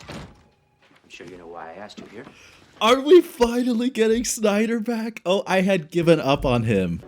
I'm sure you know why I asked you here. Are we finally getting Snyder back? Oh, I had given up on him.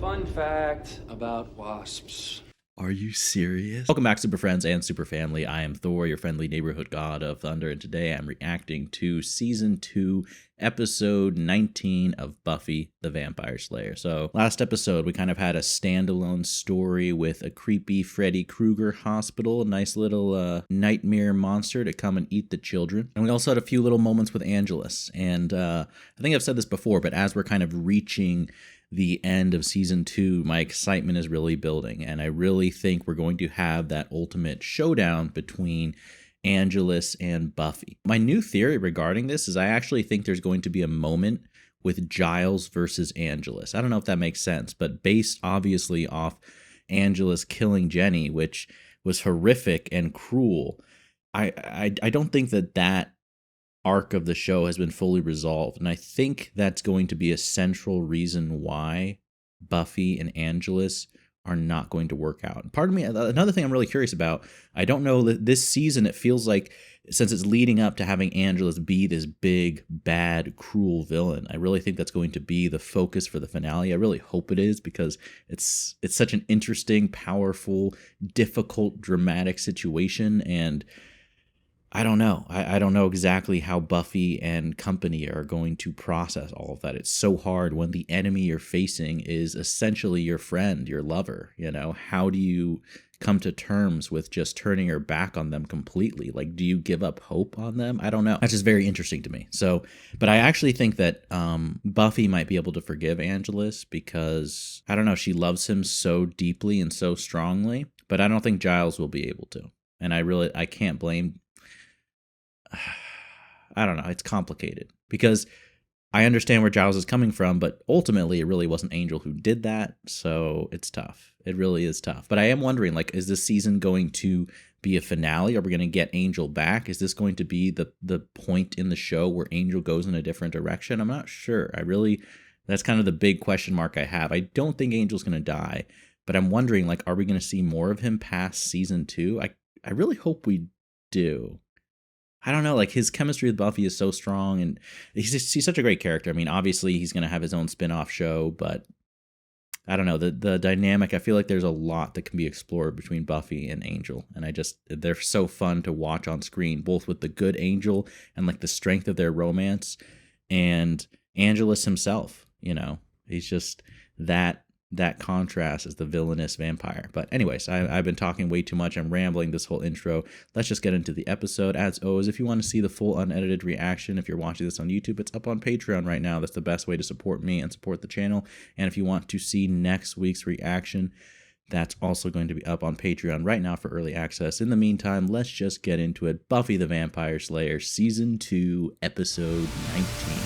Fun fact about wasps. Are you serious? Welcome back, Super Friends and Super Family. I am Thor, your friendly neighborhood god of thunder, and today I'm reacting to Season 2, Episode 19 of Buffy the Vampire Slayer. So, last episode, we kind of had a standalone story with a creepy Freddy Krueger hospital, a nice little nightmare monster to come and eat the children. And we also had a few little moments with Angelus. And I think I've said this before, but as we're kind of reaching the end of Season 2, my excitement is really building, and I really think we're going to have that ultimate showdown between Angelus and Buffy. My new theory regarding this is I actually think there's going to be a moment with Giles versus Angelus. I don't know if that makes sense, but based obviously off Angelus killing Jenny, which was horrific and cruel, I don't think that arc of the show has been fully resolved, and I think that's going to be a central reason why Buffy and Angelus are not going to work out. And part of me, another thing I'm really curious about, I don't know, that this season it feels like, since it's leading up to having Angelus be this big, bad, cruel villain, I really think that's going to be the focus for the finale. I really hope it is, because it's such an interesting, powerful, difficult, dramatic situation, and I don't know. I don't know exactly how Buffy and company are going to process all of that. It's so hard when the enemy you're facing is essentially your friend, your lover. You know, how do you come to terms with just turning your back on them completely? Like, do you give up hope on them? I don't know. That's just very interesting to me. So, but I actually think that Buffy might be able to forgive Angelus because, I don't know, she loves him so deeply and so strongly, but I don't think Giles will be able to. And I can't blame, I don't know, it's complicated because I understand where Giles is coming from, but ultimately it really wasn't Angel who did that, so it's tough. It really is tough. But I am wondering, like, is this season going to be a finale? Are we going to get Angel back? Is this going to be the point in the show where Angel goes in a different direction? I'm not sure. That's kind of the big question mark I have. I don't think Angel's going to die, but I'm wondering, like, are we going to see more of him past Season 2? I really hope we do. I don't know, like, his chemistry with Buffy is so strong, and he's such a great character. I mean, obviously, he's going to have his own spin-off show, but I don't know, the dynamic, I feel like there's a lot that can be explored between Buffy and Angel, and they're so fun to watch on screen, both with the good Angel and, like, the strength of their romance, and Angelus himself, you know, he's just that contrast as the villainous vampire. But anyways, I've been talking way too much. I'm rambling this whole intro. Let's just get into the episode. As always, if you want to see the full unedited reaction, if you're watching this on YouTube, it's up on Patreon right now. That's the best way to support me and support the channel. And if you want to see next week's reaction, that's also going to be up on Patreon right now for early access. In the meantime, let's just get into it. Buffy the Vampire Slayer, Season 2, Episode 19.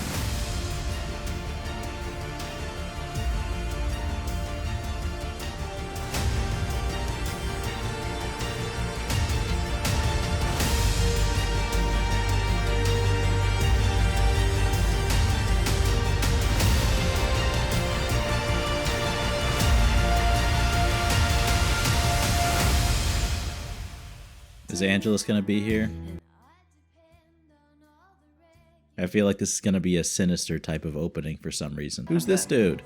Is Angelus going to be here? I feel like this is going to be a sinister type of opening for some reason. Who's this dude?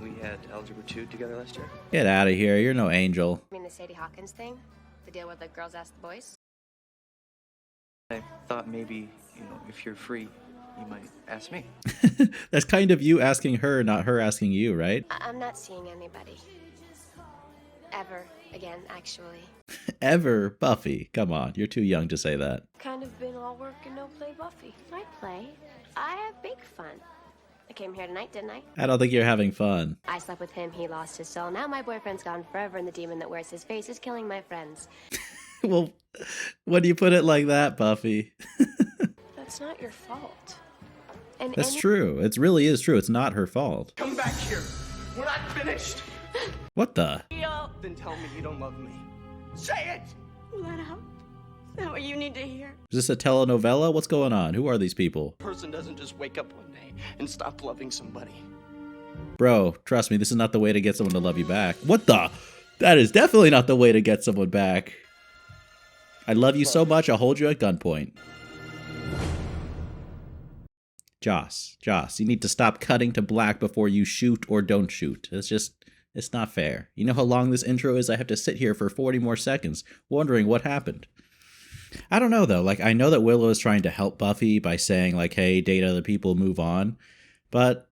We had Algebra 2 together last year. Get out of here. You're no angel. You mean the Sadie Hawkins thing? The deal where the girls ask the boys? I thought maybe, if you're free, you might ask me. That's kind of you asking her, not her asking you, right? I'm not seeing anybody. Ever again, actually. Ever? Buffy? Come on, you're too young to say that. Kind of been all work and no play Buffy. I play. I have big fun. I came here tonight, didn't I? I don't think you're having fun. I slept with him, he lost his soul. Now my boyfriend's gone forever and the demon that wears his face is killing my friends. Well, when you put it like that, Buffy. That's not your fault. That's true. It really is true. It's not her fault. Come back here. We're not finished. What the? Then tell me you don't love me. Say it! Let out. Is that what you need to hear? Is this a telenovela? What's going on? Who are these people? A person doesn't just wake up one day and stop loving somebody. Bro, trust me, this is not the way to get someone to love you back. What the? That is definitely not the way to get someone back. I love you so much, I'll hold you at gunpoint. Joss, you need to stop cutting to black before you shoot or don't shoot. It's not fair. You know how long this intro is? I have to sit here for 40 more seconds wondering what happened. I don't know, though. Like, I know that Willow is trying to help Buffy by saying, like, hey, date other people, move on. But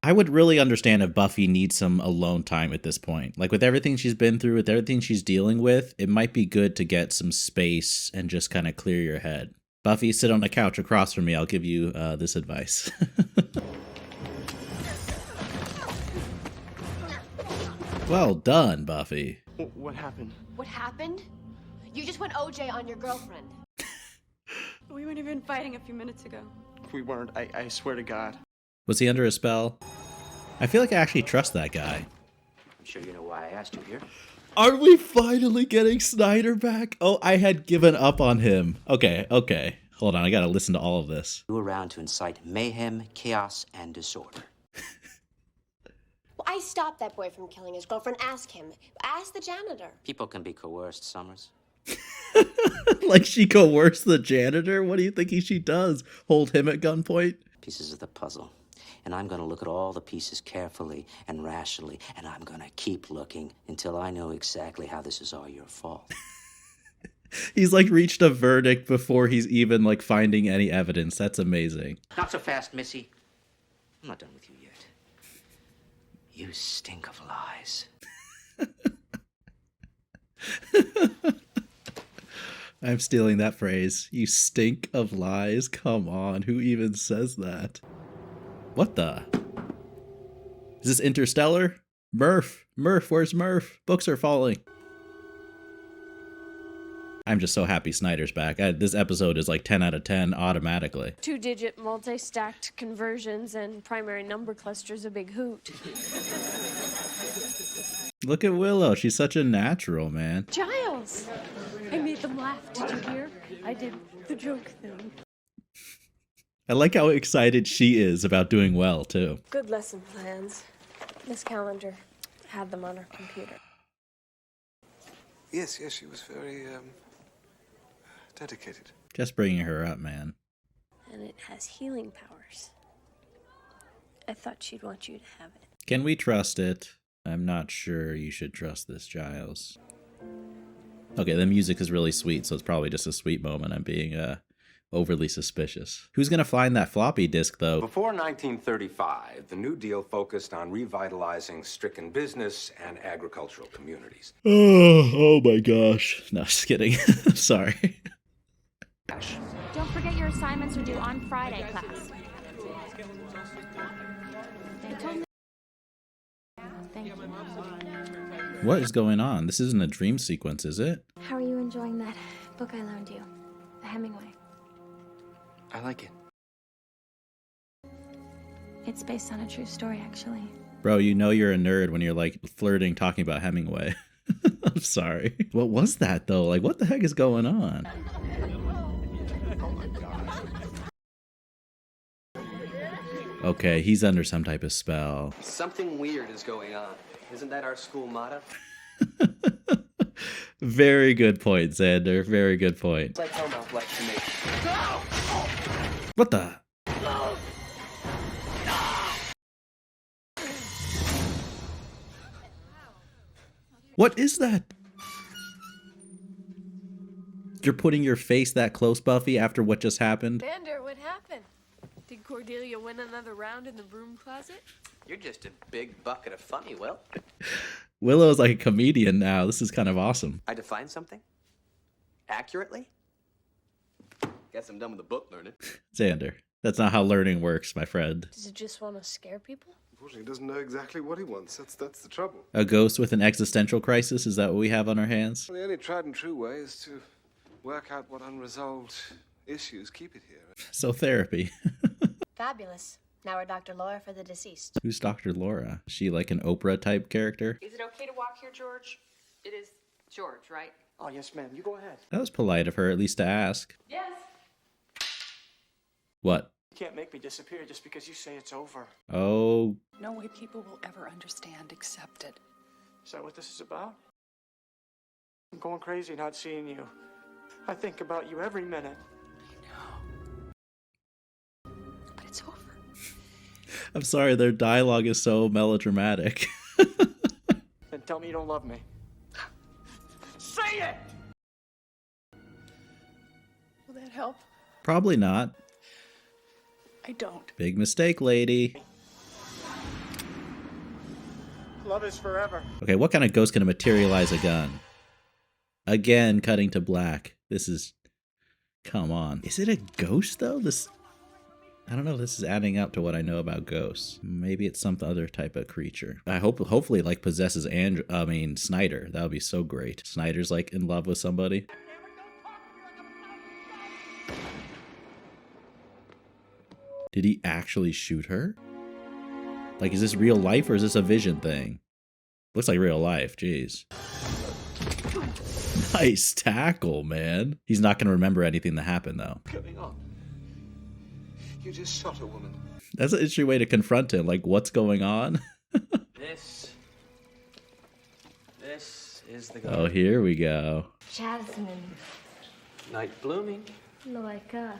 I would really understand if Buffy needs some alone time at this point. Like, with everything she's been through, with everything she's dealing with, it might be good to get some space and just kind of clear your head. Buffy, sit on the couch across from me. I'll give you this advice. Well done, Buffy. What happened? What happened? You just went OJ on your girlfriend. We weren't even fighting a few minutes ago. We weren't. I swear to God. Was he under a spell? I feel like I actually trust that guy. I'm sure you know why I asked you here. Are we finally getting Snyder back? Oh, I had given up on him. Okay. Hold on, I gotta listen to all of this. You were around to incite mayhem, chaos, and disorder. Well, I stopped that boy from killing his girlfriend. Ask him. Ask the janitor. People can be coerced, Summers. Like she coerced the janitor? What do you think she does? Hold him at gunpoint? Pieces of the puzzle. And I'm going to look at all the pieces carefully and rationally, and I'm going to keep looking until I know exactly how this is all your fault. He's like reached a verdict before he's even like finding any evidence. That's amazing. Not so fast, Missy. I'm not done with you yet. You stink of lies. I'm stealing that phrase. You stink of lies? Come on, who even says that? What the? Is this Interstellar? Murph, where's Murph? Books are falling. I'm just so happy Snyder's back. This episode is like 10 out of 10 automatically. 2-digit multi-stacked conversions and primary number clusters a big hoot. Look at Willow. She's such a natural, man. Giles! I made them laugh. Did you hear? I did the joke thing. I like how excited she is about doing well, too. Good lesson plans. Miss Calendar had them on her computer. Yes, she was very, dedicated. Just bringing her up, man. And it has healing powers. I thought she'd want you to have it. Can we trust it? I'm not sure you should trust this, Giles. Okay, the music is really sweet, so it's probably just a sweet moment. I'm being, overly suspicious. Who's gonna find that floppy disk, though? Before 1935, the New Deal focused on revitalizing stricken business and agricultural communities. Oh my gosh. No, just kidding. Sorry. Don't forget your assignments are due on Friday, class. They told me. Thank you. What is going on? This isn't a dream sequence, is it? How are you enjoying that book I loaned you? The Hemingway. I like it. It's based on a true story, actually. Bro, you know you're a nerd when you're like flirting talking about Hemingway. I'm sorry. What was that though? Like, what the heck is going on? Okay, he's under some type of spell. Something weird is going on. Isn't that our school motto? Very good point, Xander. Very good point. It's like Homo likes to make. What the? What is that? You're putting your face that close, Buffy, after what just happened? Xander, what happened? Did Cordelia win another round in the broom closet? You're just a big bucket of funny, Will. Willow's like a comedian now. This is kind of awesome. I define something? Accurately? Guess I'm done with the book learning. Xander, that's not how learning works, my friend. Does it just want to scare people? Unfortunately, he doesn't know exactly what he wants. That's the trouble. A ghost with an existential crisis? Is that what we have on our hands? Well, the only tried and true way is to work out what unresolved issues keep it here. So therapy. Fabulous. Now we're Dr. Laura for the deceased. Who's Dr. Laura? Is she like an Oprah type character? Is it okay to walk here, George? It is George, right? Oh, yes, ma'am. You go ahead. That was polite of her at least to ask. Yes. What? You can't make me disappear just because you say it's over. Oh. No way people will ever understand except it. Is that what this is about? I'm going crazy not seeing you. I think about you every minute. But it's over. I'm sorry, their dialogue is so melodramatic. Then tell me you don't love me. Say it! Will that help? Probably not. I don't. Big mistake, lady. Love is forever. Okay, what kind of ghost can materialize a gun? Again, cutting to black. This is... Come on. Is it a ghost, though? This... I don't know if this is adding up to what I know about ghosts. Maybe it's some other type of creature. I hopefully it, like, possesses Snyder. That would be so great. Snyder's, like, in love with somebody. Did he actually shoot her? Like, is this real life or is this a vision thing? Looks like real life, jeez. Nice tackle, man. He's not going to remember anything that happened, though. What's going on? You just shot a woman. That's an interesting way to confront him. Like, what's going on? This is the Oh, here we go. Jasmine, night blooming. like us.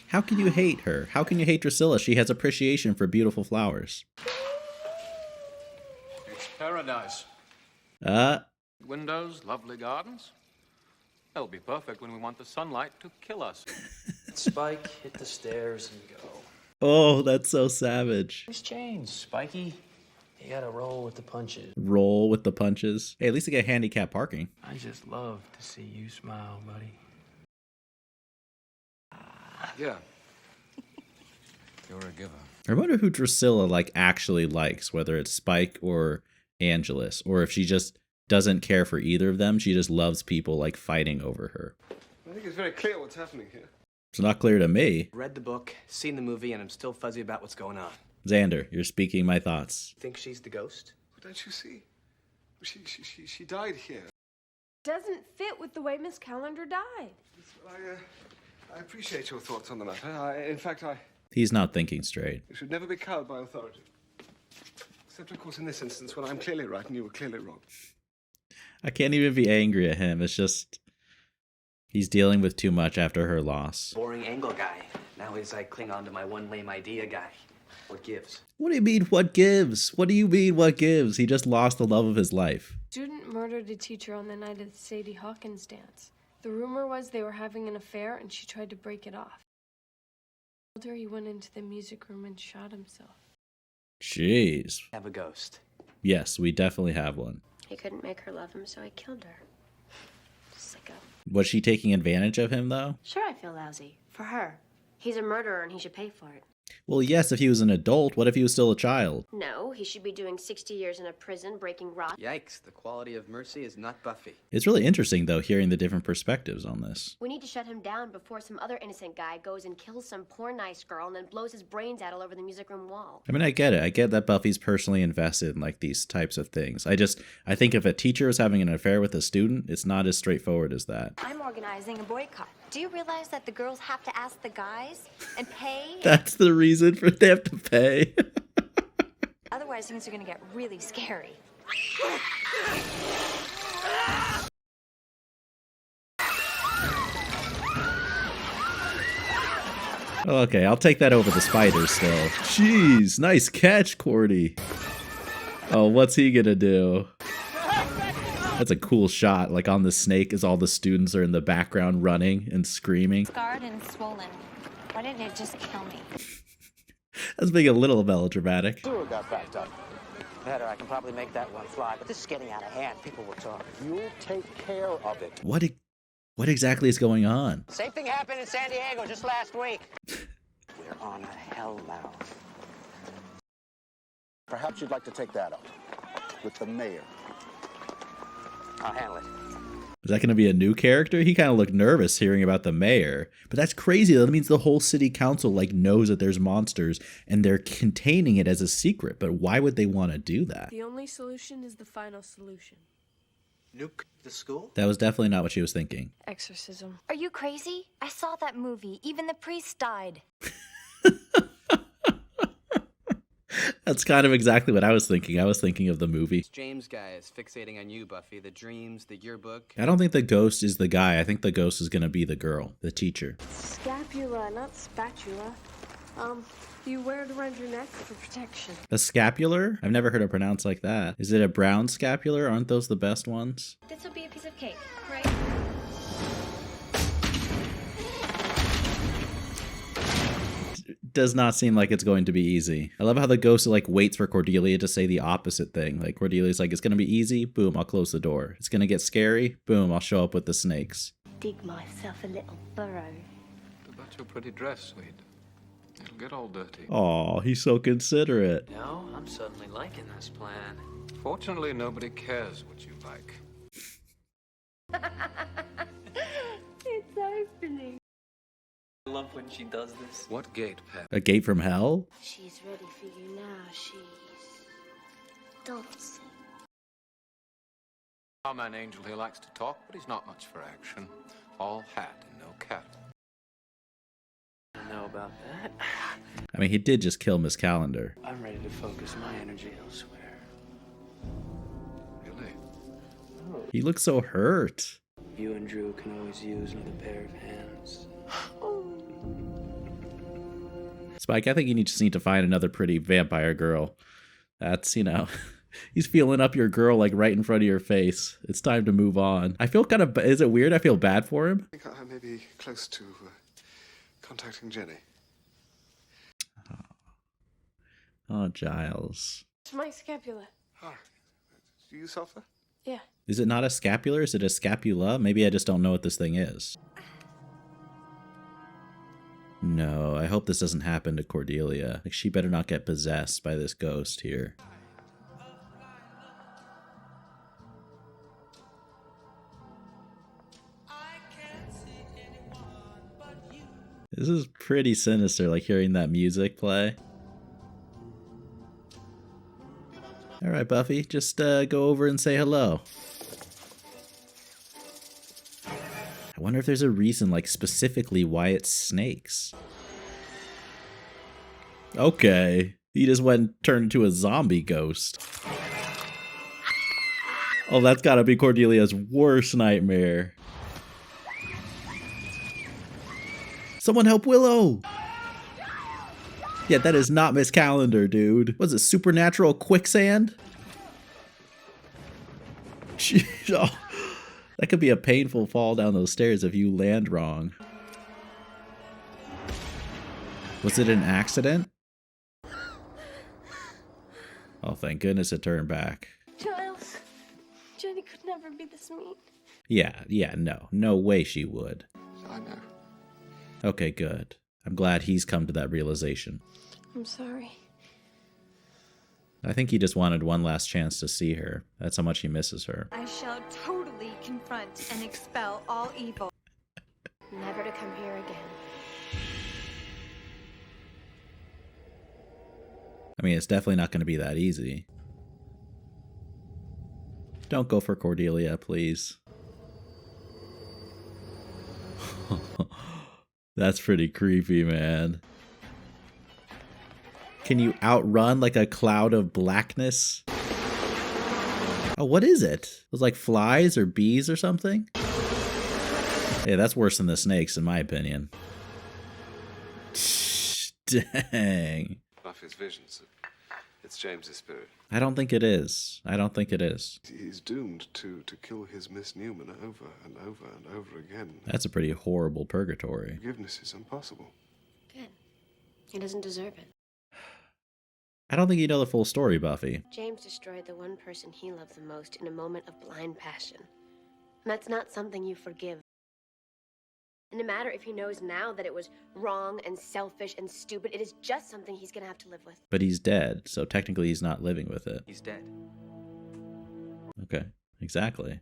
How can you hate her? How can you hate Drusilla? She has appreciation for beautiful flowers. It's paradise. Windows, lovely gardens. They'll be perfect when we want the sunlight to kill us. Spike, hit the stairs and go. Oh, that's so savage. Where's James, Spikey? You gotta roll with the punches. Roll with the punches. Hey, at least they get handicap parking. I just love to see you smile, buddy. Yeah. You're a giver. I wonder who Drusilla, like, actually likes, whether it's Spike or Angelus, or if she just doesn't care for either of them. She just loves people, like, fighting over her. I think it's very clear what's happening here. It's not clear to me. Read the book, seen the movie, and I'm still fuzzy about what's going on. Xander, you're speaking my thoughts. Think she's the ghost? But don't you see? She died here. Doesn't fit with the way Miss Calendar died. I appreciate your thoughts on the matter. In fact, He's not thinking straight. you should never be cowed by authority. Except, of course, in this instance, when I'm clearly right and you were clearly wrong. I can't even be angry at him. It's just... He's dealing with too much after her loss. Boring angle guy. Now he's like cling on to my one lame idea guy. What gives? What do you mean, what gives? What do you mean, what gives? He just lost the love of his life. Student murdered a teacher on the night of the Sadie Hawkins dance. The rumor was they were having an affair and she tried to break it off. He went into the music room and shot himself. Jeez. Have a ghost. Yes, we definitely have one. He couldn't make her love him, so he killed her. Sicko. Was she taking advantage of him, though? Sure, I feel lousy. For her. He's a murderer and he should pay for it. Well, yes, if he was an adult. What if he was still a child? No, he should be doing 60 years in a prison, breaking rocks. Yikes, the quality of mercy is not Buffy. It's really interesting, though, hearing the different perspectives on this. We need to shut him down before some other innocent guy goes and kills some poor nice girl and then blows his brains out all over the music room wall. I mean, I get it. I get that Buffy's personally invested in, like, these types of things. I think if a teacher is having an affair with a student, it's not as straightforward as that. I'm organizing a boycott. Do you realize that the girls have to ask the guys and pay? That's the reason for they have to pay. Otherwise, things are going to get really scary. Okay, I'll take that over the spiders still. Jeez, nice catch, Cordy. Oh, what's he gonna do? That's a cool shot, like on the snake as all the students are in the background running and screaming. Scarred and swollen. Why didn't it just kill me? That's being a little melodramatic. Sewer got backed up. Better, I can probably make that one fly, but this is getting out of hand. People will talk. You'll take care of it. What exactly is going on? Same thing happened in San Diego just last week. We're on a hell now. Perhaps you'd like to take that up with the mayor. I'll handle it. Is that going to be a new character? He kind of looked nervous hearing about the mayor. But that's crazy. That means the whole city council like knows that there's monsters and they're containing it as a secret. But why would they want to do that? The only solution is the final solution. Nuke the school? That was definitely not what she was thinking. Exorcism. Are you crazy? I saw that movie. Even the priest died. That's kind of exactly what I was thinking. I was thinking of the movie. This James guy is fixating on you, Buffy. The dreams, the yearbook. I don't think the ghost is the guy. I think the ghost is going to be the girl, the teacher. Scapula, not spatula. You wear it around your neck for protection. A scapular? I've never heard it pronounced like that. Is it a brown scapular? Aren't those the best ones? This will be a piece of cake, right? Does not seem like it's going to be easy. I love how the ghost like waits for Cordelia to say the opposite thing. Like Cordelia's like, it's going to be easy. Boom, I'll close the door. It's going to get scary. Boom, I'll show up with the snakes. Dig myself a little burrow. About your pretty dress, sweet. It'll get all dirty. Aw, he's so considerate. Now I'm suddenly liking this plan. Fortunately, nobody cares what you like. It's opening. I love when she does this. What gate, Pep? A gate from hell? She's ready for you now. She's dancing. Our man Angel here likes to talk, but he's not much for action. All hat and no cattle. I don't know about that. I mean, he did just kill Miss Calendar. I'm ready to focus my energy elsewhere. Really? Oh. He looks so hurt. You and Drew can always use another pair of hands. Spike, I think you just need to find another pretty vampire girl. That's, you know, he's feeling up your girl like right in front of your face. It's time to move on. I feel kind of, is it weird? I feel bad for him. I think I may be close to contacting Jenny. Oh, Giles. It's my scapula. Ah, do you suffer? Yeah. Is it not a scapular? Is it a scapula? Maybe I just don't know what this thing is. No, I hope this doesn't happen to Cordelia. Like, she better not get possessed by this ghost here. This is pretty sinister, like hearing that music play. All right, Buffy, just go over and say hello. I wonder if there's a reason, like specifically why it's snakes. Okay, he just went and turned into a zombie ghost. Oh, that's gotta be Cordelia's worst nightmare. Someone help Willow! Yeah, that is not Miss Calendar, dude. Was it supernatural quicksand? Jeez, oh, that could be a painful fall down those stairs if you land wrong. Was it an accident? Oh, thank goodness it turned back. Giles, Jenny could never be this mean. Yeah, no way she would. I know. Okay, good. I'm glad he's come to that realization. I'm sorry. I think he just wanted one last chance to see her. That's how much he misses her. I shall totally confront and expel all evil. Never to come here again. I mean, it's definitely not going to be that easy. Don't go for Cordelia, please. That's pretty creepy, man. Can you outrun like a cloud of blackness? Oh, what is it? It was like flies or bees or something? Yeah, that's worse than the snakes, in my opinion. Dang. Buffy's visions. It's James's spirit. I don't think it is. I don't think it is. He's doomed to kill his Miss Newman over and over and over again. That's a pretty horrible purgatory. Forgiveness is impossible. Good. He doesn't deserve it. I don't think you know the full story, Buffy. James destroyed the one person he loved the most in a moment of blind passion. And that's not something you forgive. And no matter if he knows now that it was wrong and selfish and stupid, it is just something he's gonna have to live with. But he's dead, so technically he's not living with it. He's dead. Okay, exactly.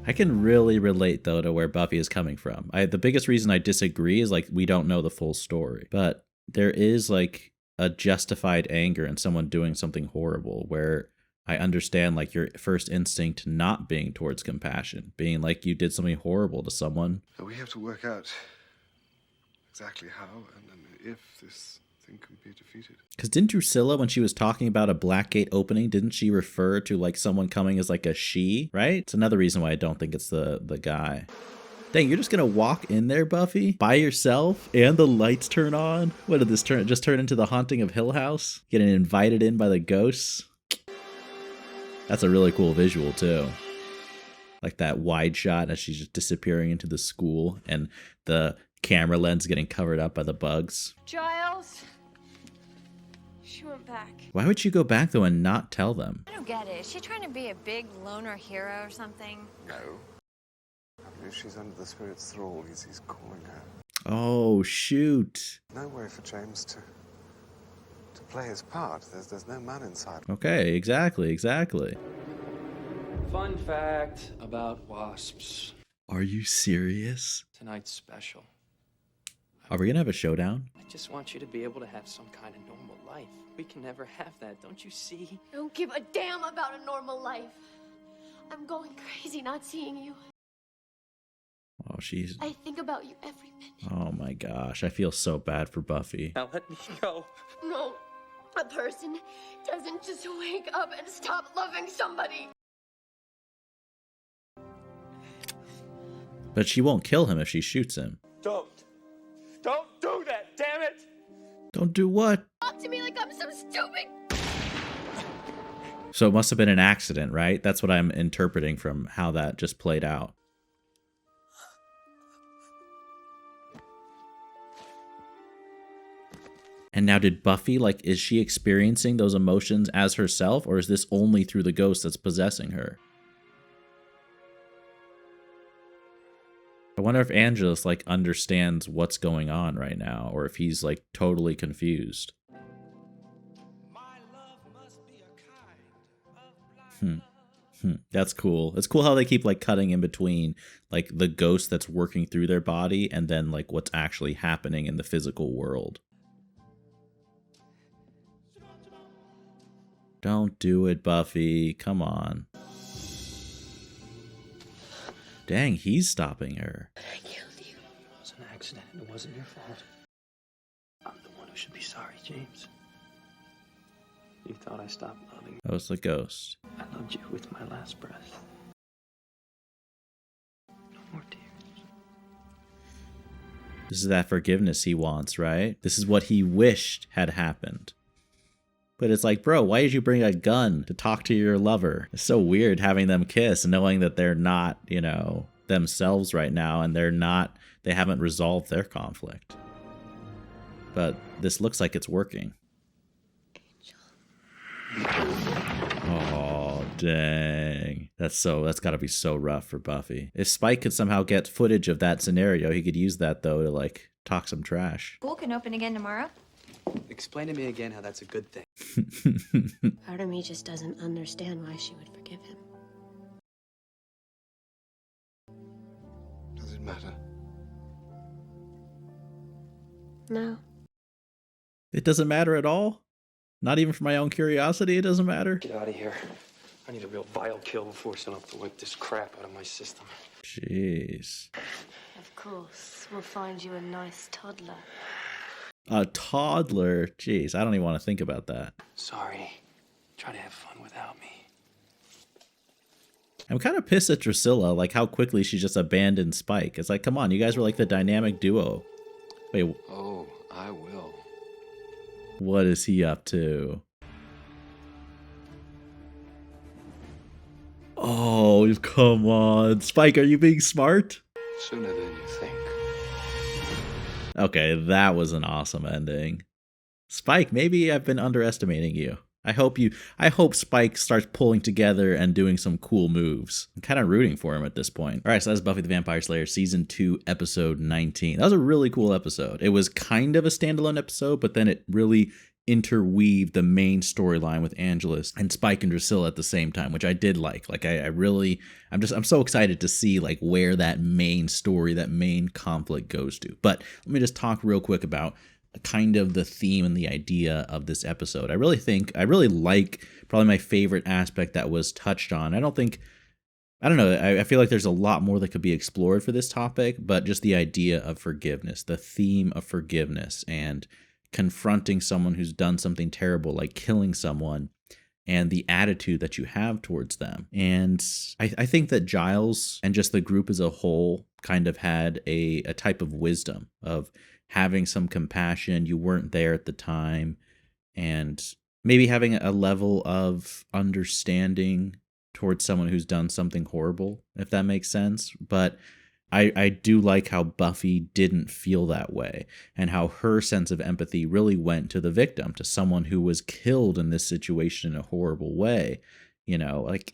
I can really relate, though, to where Buffy is coming from. The biggest reason I disagree is, like, we don't know the full story. But there is, like, a justified anger in someone doing something horrible where I understand, like, your first instinct not being towards compassion, being like you did something horrible to someone. We have to work out exactly how and if this nothing can be defeated. Because didn't Drusilla, when she was talking about a black gate opening, didn't she refer to like someone coming as like a she, right? It's another reason why I don't think it's the guy. Dang, you're just gonna walk in there, Buffy, by yourself, and the lights turn on? What did this just turn into the Haunting of Hill House? Getting invited in by the ghosts? That's a really cool visual too. Like that wide shot as she's just disappearing into the school and the camera lens getting covered up by the bugs. Giles! She went back. Why would you go back though and not tell them? I don't get it. Is she trying to be a big loner hero or something? No. I believe she's under the spirit's thrall. He's calling her. Oh, shoot. No way for James to play his part. There's no man inside. Okay, exactly. Fun fact about wasps. Are you serious? Tonight's special. Are we gonna have a showdown? I just want you to be able to have some kind of normal life. We can never have that, don't you see? I don't give a damn about a normal life. I'm going crazy not seeing you. Oh, she's... I think about you every minute. Oh my gosh, I feel so bad for Buffy. Now let me go. No, a person doesn't just wake up and stop loving somebody. But she won't kill him if she shoots him. Don't do that, damn it! Don't do what? Talk to me like I'm some stupid. So it must have been an accident, right? That's what I'm interpreting from how that just played out. And now did Buffy, like, is she experiencing those emotions as herself, or is this only through the ghost that's possessing her? I wonder if Angelus, like, understands what's going on right now, or if he's, like, totally confused. That's cool. It's cool how they keep, like, cutting in between, like, the ghost that's working through their body and then, like, what's actually happening in the physical world. Don't do it, Buffy. Come on. Dang, he's stopping her. I killed you. It was an accident. It wasn't your fault. I'm the one who should be sorry, James. You thought I stopped loving you. That was the ghost. I loved you with my last breath. No more tears. This is that forgiveness he wants, right? This is what he wished had happened. But it's like, bro, why did you bring a gun to talk to your lover? It's so weird having them kiss and knowing that they're not, you know, themselves right now and they haven't resolved their conflict. But this looks like it's working. Oh, dang. That's gotta be so rough for Buffy. If Spike could somehow get footage of that scenario, he could use that, though, to, like, talk some trash. School can open again tomorrow. Explain to me again how that's a good thing. Part of me just doesn't understand why she would forgive him. Does it matter? No. It doesn't matter at all? Not even for my own curiosity, it doesn't matter? Get out of here. I need a real vile kill before it's enough to wipe this crap out of my system. Jeez. Of course. We'll find you a nice toddler. A toddler? Jeez, I don't even want to think about that. Sorry. Try to have fun without me. I'm kind of pissed at Drusilla, like how quickly she just abandoned Spike. It's like, come on, you guys were like the dynamic duo. Wait. Oh, I will. What is he up to? Oh, come on. Spike, are you being smart? Sooner than you think. Okay, that was an awesome ending. Spike, maybe I've been underestimating you. I hope Spike starts pulling together and doing some cool moves. I'm kind of rooting for him at this point. All right, so that's Buffy the Vampire Slayer Season 2, Episode 19. That was a really cool episode. It was kind of a standalone episode, but then it really interweaved the main storyline with Angelus and Spike and Drusilla at the same time, which I did like. Like, I'm so excited to see like where that main story, that main conflict goes to. But let me just talk real quick about kind of the theme and the idea of this episode. I really like probably my favorite aspect that was touched on. I feel like there's a lot more that could be explored for this topic, but just the idea of forgiveness, the theme of forgiveness, and confronting someone who's done something terrible, like killing someone, and the attitude that you have towards them. And I think that Giles and just the group as a whole kind of had a type of wisdom of having some compassion. You weren't there at the time, and maybe having a level of understanding towards someone who's done something horrible, if that makes sense. But I do like how Buffy didn't feel that way, and how her sense of empathy really went to the victim, to someone who was killed in this situation in a horrible way. You know, like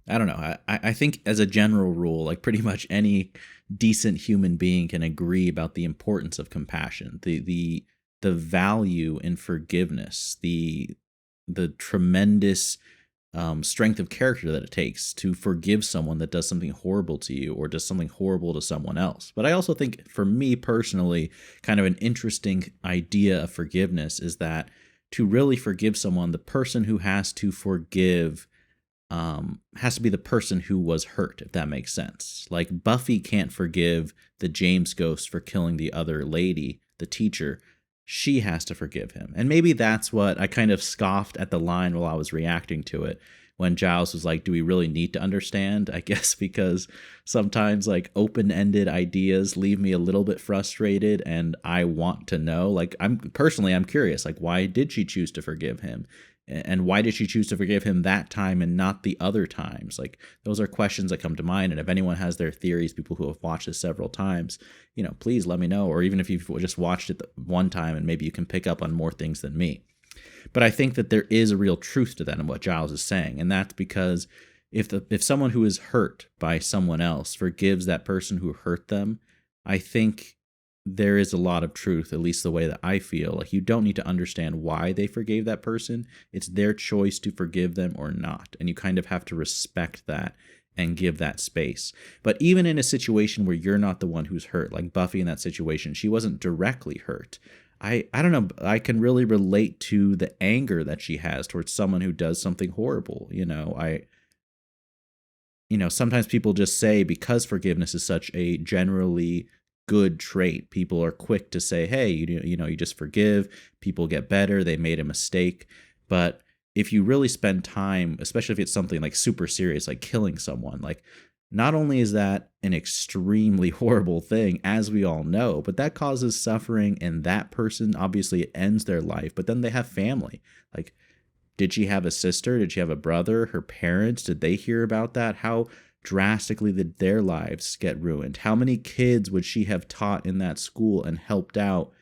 I don't know. I think as a general rule, like pretty much any decent human being can agree about the importance of compassion, the value in forgiveness, the tremendous strength of character that it takes to forgive someone that does something horrible to you or does something horrible to someone else. But I also think, for me personally, kind of an interesting idea of forgiveness is that to really forgive someone, the person who has to forgive has to be the person who was hurt, if that makes sense. Like, Buffy can't forgive the James ghost for killing the other lady, the teacher. She has to forgive him. And maybe that's what I kind of scoffed at the line while I was reacting to it, when Giles was like, do we really need to understand? I guess because sometimes like open-ended ideas leave me a little bit frustrated, and I want to know. Like, I'm curious, like, why did she choose to forgive him? And why did she choose to forgive him that time and not the other times? Like, those are questions that come to mind. And if anyone has their theories, people who have watched this several times, you know, please let me know. Or even if you've just watched it one time and maybe you can pick up on more things than me. But I think that there is a real truth to that in what Giles is saying. And that's because if someone who is hurt by someone else forgives that person who hurt them, I think there is a lot of truth, at least the way that I feel. Like, you don't need to understand why they forgave that person. It's their choice to forgive them or not. And you kind of have to respect that and give that space. But even in a situation where you're not the one who's hurt, like Buffy in that situation, she wasn't directly hurt. I don't know, I can really relate to the anger that she has towards someone who does something horrible. Sometimes people just say, because forgiveness is such a generally good trait, people are quick to say, hey, you just forgive, people get better, they made a mistake. But if you really spend time, especially if it's something like super serious, like killing someone, like, not only is that an extremely horrible thing, as we all know, but that causes suffering, and that person obviously ends their life, but then they have family. Like, did she have a sister? Did she have a brother? Her parents? Did they hear about that? How drastically did their lives get ruined? How many kids would she have taught in that school and helped out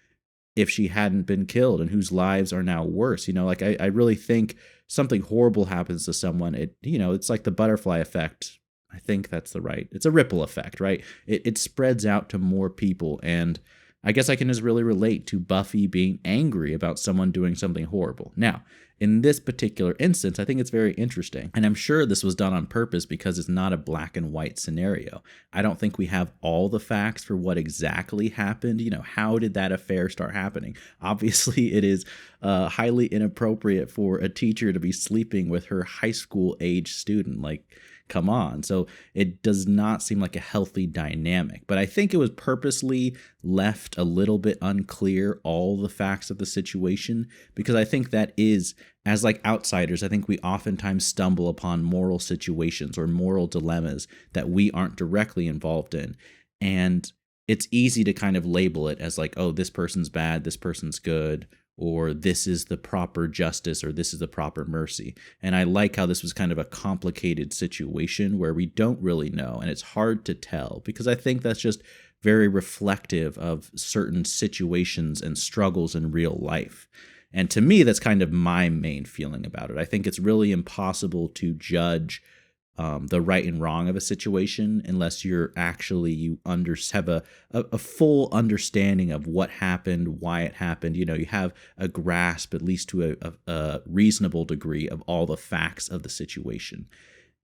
if she hadn't been killed, and whose lives are now worse? I really think something horrible happens to someone. It's like the butterfly effect. I think that's it's a ripple effect, right? It spreads out to more people. And I guess I can just really relate to Buffy being angry about someone doing something horrible. Now, in this particular instance, I think it's very interesting. And I'm sure this was done on purpose because it's not a black and white scenario. I don't think we have all the facts for what exactly happened. How did that affair start happening? Obviously, it is highly inappropriate for a teacher to be sleeping with her high school age student. Like, come on. So it does not seem like a healthy dynamic, but I think it was purposely left a little bit unclear, all the facts of the situation, because I think that is, as like outsiders, I think we oftentimes stumble upon moral situations or moral dilemmas that we aren't directly involved in. And it's easy to kind of label it as like, oh, this person's bad, this person's good, or this is the proper justice, or this is the proper mercy. And I like how this was kind of a complicated situation where we don't really know, and it's hard to tell, because I think that's just very reflective of certain situations and struggles in real life. And to me, that's kind of my main feeling about it. I think it's really impossible to judge the right and wrong of a situation unless you have a full understanding of what happened, why it happened. You have a grasp, at least to a reasonable degree, of all the facts of the situation.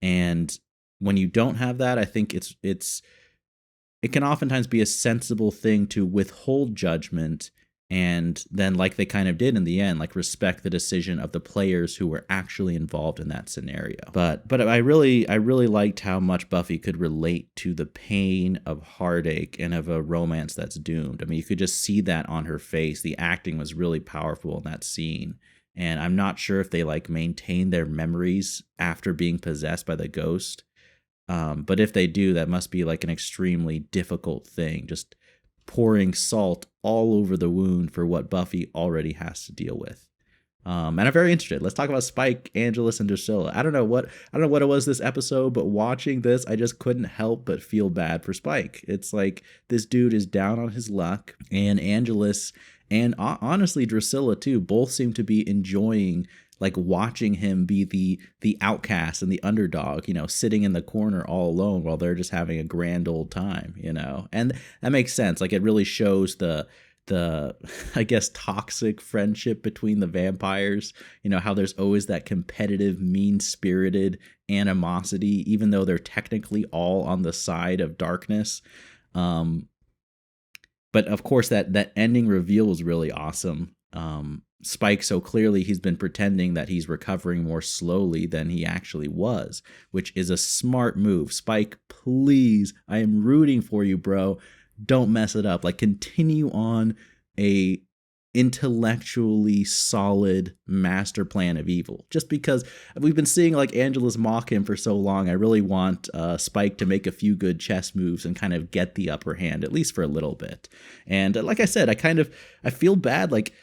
And when you don't have that, I think it can oftentimes be a sensible thing to withhold judgment and then, like they kind of did in the end, like respect the decision of the players who were actually involved in that scenario. But I really liked how much Buffy could relate to the pain of heartache and of a romance that's doomed. I mean, you could just see that on her face. The acting was really powerful in that scene. And I'm not sure if they like maintain their memories after being possessed by the ghost. But if they do, that must be like an extremely difficult thing. Just pouring salt all over the wound for what Buffy already has to deal with. And I'm very interested. Let's talk about Spike, Angelus, and Drusilla. I don't know what it was this episode, but watching this, I just couldn't help but feel bad for Spike. It's like this dude is down on his luck, and Angelus and honestly Drusilla too both seem to be enjoying like watching him be the outcast and the underdog, sitting in the corner all alone while they're just having a grand old time, and that makes sense. Like it really shows the I guess toxic friendship between the vampires, how there's always that competitive, mean-spirited animosity, even though they're technically all on the side of darkness. But of course that ending reveal was really awesome. Spike, so clearly he's been pretending that he's recovering more slowly than he actually was, which is a smart move. Spike, please, I am rooting for you, bro. Don't mess it up. Like, continue on a intellectually solid master plan of evil. Just because we've been seeing like Angelus mock him for so long, I really want Spike to make a few good chess moves and kind of get the upper hand, at least for a little bit. And like I said, I feel bad. Like,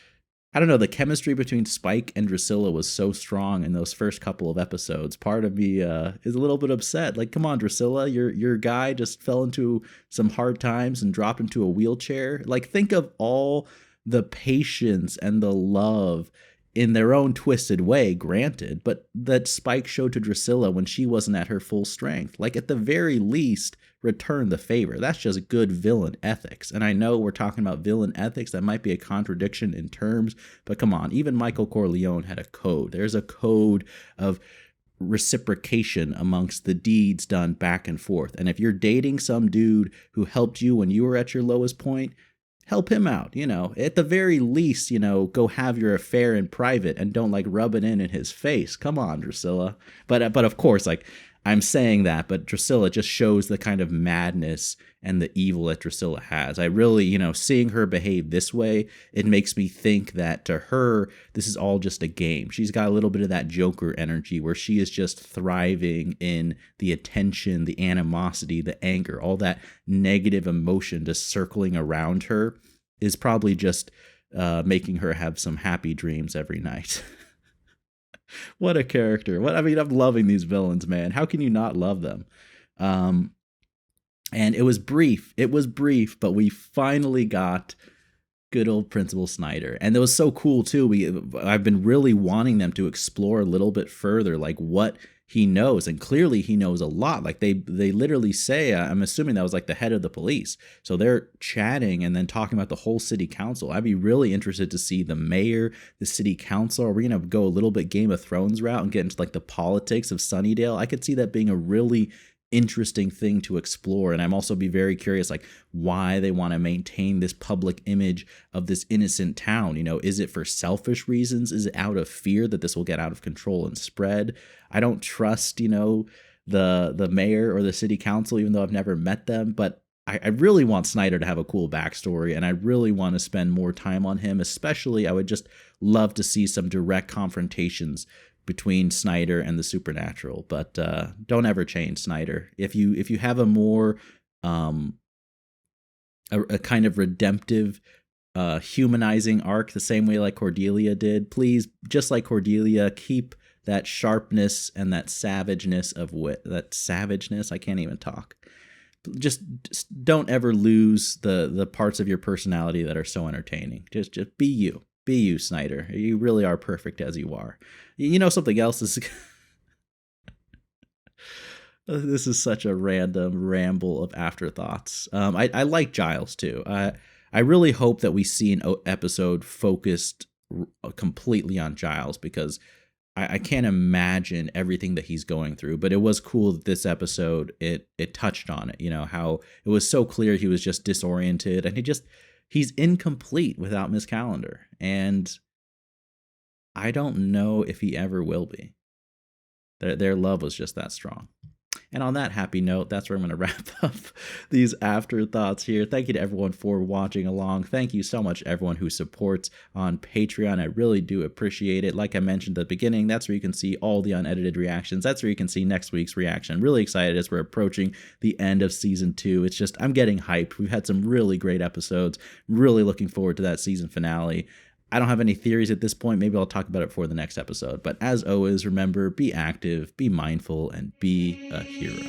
I don't know, the chemistry between Spike and Drusilla was so strong in those first couple of episodes. Part of me is a little bit upset. Like, come on, Drusilla, your guy just fell into some hard times and dropped into a wheelchair. Like, think of all the patience and the love in their own twisted way, granted, but that Spike showed to Drusilla when she wasn't at her full strength. Like, at the very least, return the favor. That's just good villain ethics. And I know we're talking about villain ethics. That might be a contradiction in terms, but come on, even Michael Corleone had a code. There's a code of reciprocation amongst the deeds done back and forth. And if you're dating some dude who helped you when you were at your lowest point, help him out, at the very least, go have your affair in private and don't like rub it in his face. Come on, Drusilla. But of course, like, I'm saying that, but Drusilla just shows the kind of madness and the evil that Drusilla has. I really, seeing her behave this way, it makes me think that to her, this is all just a game. She's got a little bit of that Joker energy where she is just thriving in the attention, the animosity, the anger, all that negative emotion just circling around her is probably just making her have some happy dreams every night. What a character. I'm loving these villains, man. How can you not love them? And it was brief, but we finally got good old Principal Snyder. And it was so cool too. I've been really wanting them to explore a little bit further, like what he knows. And clearly he knows a lot. Like they literally say, I'm assuming that was like the head of the police. So they're chatting and then talking about the whole city council. I'd be really interested to see the mayor, the city council. Are we going to go a little bit Game of Thrones route and get into like the politics of Sunnydale? I could see that being a really interesting thing to explore. And I'm also be very curious, like, why they want to maintain this public image of this innocent town. Is it for selfish reasons? Is it out of fear that this will get out of control and spread? I don't trust, the mayor or the city council, even though I've never met them, but I really want Snyder to have a cool backstory, and I really want to spend more time on him. Especially, I would just love to see some direct confrontations between Snyder and the supernatural, but don't ever change Snyder. If you have a more a kind of redemptive, humanizing arc, the same way like Cordelia did, please, just like Cordelia, keep that sharpness and that savageness of wit. That savageness, I can't even talk. Just don't ever lose the parts of your personality that are so entertaining. Just be you. Be you, Snyder. You really are perfect as you are. Something else is... This is such a random ramble of afterthoughts. I like Giles, too. I really hope that we see an episode focused completely on Giles, because I can't imagine everything that he's going through. But it was cool that this episode, it touched on it. How it was so clear he was just disoriented, and he's incomplete without Miss Calendar, and I don't know if he ever will be. Their love was just that strong. And on that happy note, that's where I'm going to wrap up these afterthoughts here. Thank you to everyone for watching along. Thank you so much, everyone who supports on Patreon. I really do appreciate it. Like I mentioned at the beginning, that's where you can see all the unedited reactions. That's where you can see next week's reaction. Really excited as we're approaching the end of season 2. It's just, I'm getting hyped. We've had some really great episodes. Really looking forward to that season finale. I don't have any theories at this point. Maybe I'll talk about it for the next episode. But as always, remember, be active, be mindful, and be a hero.